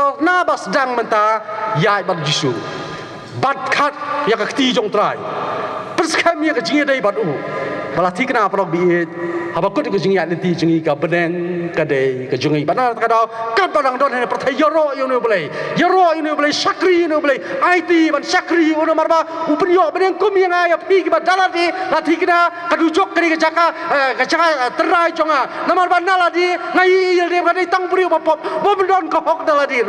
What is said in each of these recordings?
kalau nabas dang menta yai ban jisu bat khat ya ka ti jong trai perskam ya ka jinge dai bat u balati kena prok bi habakut ka jinge nanti jinge ka beneng ka dei ka jinge bana ka daw kan padang don ne prathai yoro yu ne boleh sakri ne boleh IT ban sakri ono marba upnyo beneng kum yang ay pi ki badalati lati kena ka dujok kri ka jaka terai jonga namar ban naladi ngai il de ka dei tang puri ba pop bo don ka hok daladi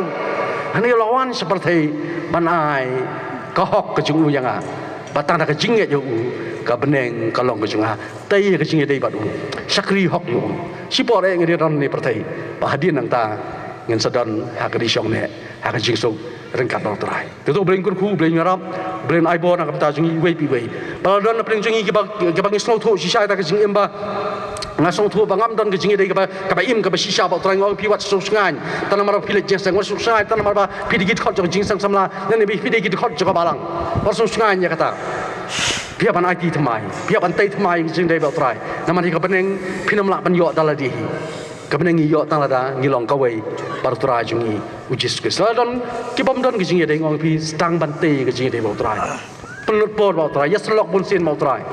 ani lawan seperti banai ka hok ka jingu yang a batang ka jinge yo ka beneng ka long ka junga tai ka jinge dei badu sakri hok yo sipor e ngiri ron ni pertai bahadin nang ta ngin sadon ha ka di syong ne ha ka jingsuk rengkat dong terai tu bling kun khu bling ngarap bling aibo nak ta jungi wei pi wei balon bling jungi ki ba ngi slow tho sisa ta ka jing emba ngasong thu bangam don ke jingi dei ka ba im ka ba sisa ba trang ngau pi wat su ngan tan mar pi le jeng sang su ngan tan mar ba pi digit khot jing sang samla nan bi pi digit khot ka balang war su ngan ya kata pihak ban IT thamai pihak ban tai thamai jing dei ba trai naman hi ka beneng pinam la ban yo daladi ka beneng yo tang lada ngilong ka wei bar trai jungi ujis ke sadon ki bom don ke jingi dei ngau pi stang ban te ke jingi dei ba trai pelut por ba trai ya slok bun sin ba trai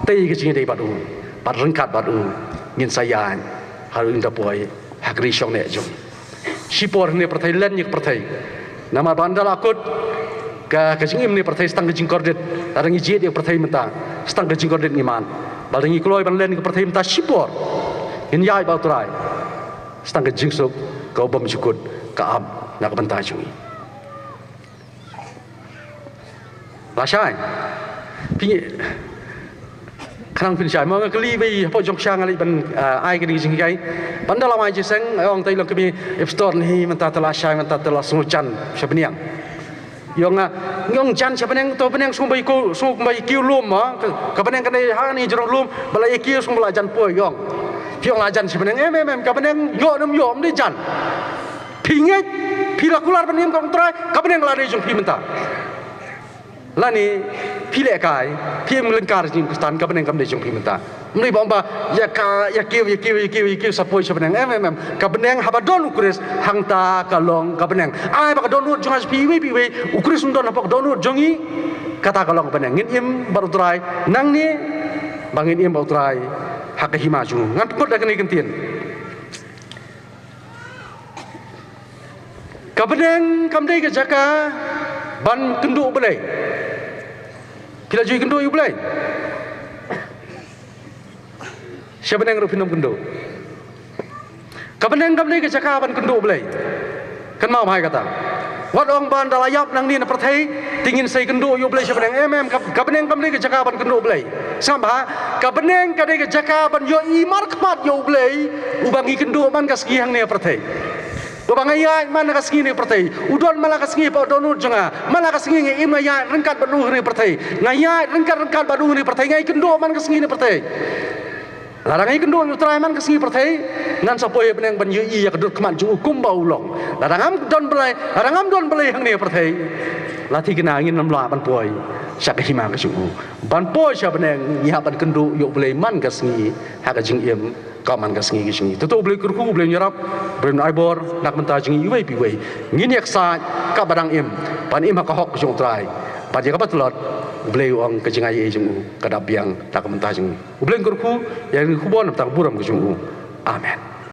te ke jingi dei ba du bar rengkat ba du ngin sayan haru inda poi hakri syong ne jong sipor ne perthai len ni perthai nama bandal akut ka jingim ni perthai stang ke jingkordet arangi jit yang perthai menta stang ke jingkordet ngiman balangi kloi ban len ke perthai menta sipor in yai ba trai stang ke jingsuk ka bom jukut ka am na ka banta jungi lasai pingi khang pin sai ma kali bi po jong sang ali ban ai ke ding sing kai bandal amai jiseng ong tai long ke bi app store ni menta tala sai menta tala sungucan sabniang yong jan sebeneng to beneng sumbai kiu lum ka beneng kan ha ni jero lum bala kiu sum bala jan po yong la jan sebeneng ka beneng yo nom di jan pingai pirakular benim kong trai ka beneng la de jong pi menta lani pile kai pi melengkar jing kustan ka beneng kam de jong pi menta mri bomba ya kiu sapoi sebeneng ka beneng habadon ukris hangta kalong ka beneng ai ba donut jong as pi wi ukris undon apa donut jongi kata kalong ka beneng ngin im baru trai nang ni bangin im baru trai hak hima jung ngan put dak ni kentin ka beneng kam de ka jaka ban kendu belai kila jui kendu yu belai siapa yang rupinom kendo? Kapan kam ni ke cakapan kendo belai? Kan mau mai kata. Wat ong ban dalayap nang ni na perthai tingin sai kendo yu belai siapa yang kapan kam ni ke cakapan kendo belai? Samba kapan ka ni ke cakapan yo imar kmat yu belai ubangi kendo man ka segi hang ni perthai. Babangaya mana ka segi ni perthai. Udon mala ka segi pa donut jonga. Mala ka segi ngi im ya rengkat badu ni perthai. Ngaya rengkat badu ni perthai ngai kendo man ka segi ni perthai. Larangai kendung utrai man kesini perthai ngan sapoi beneng ban yu ya kedut keman ju hukum bau long larangam don belai hang ni perthai lati kena angin nam la ban poi sak hima ke suku ban poi sya beneng ya ban kendu yu belai man kesini ha ka jing im ka man kesini ke sini tutu belai kurku belai nyarap belai aibor nak menta jing yu wei pi wei ngin yak sa ka badang im ban im ka hok jung utrai ban ya ka batlot belai uang kejengai jung kadap yang tak mentah jung belai kurku yang kubon tak buram ke jung amen.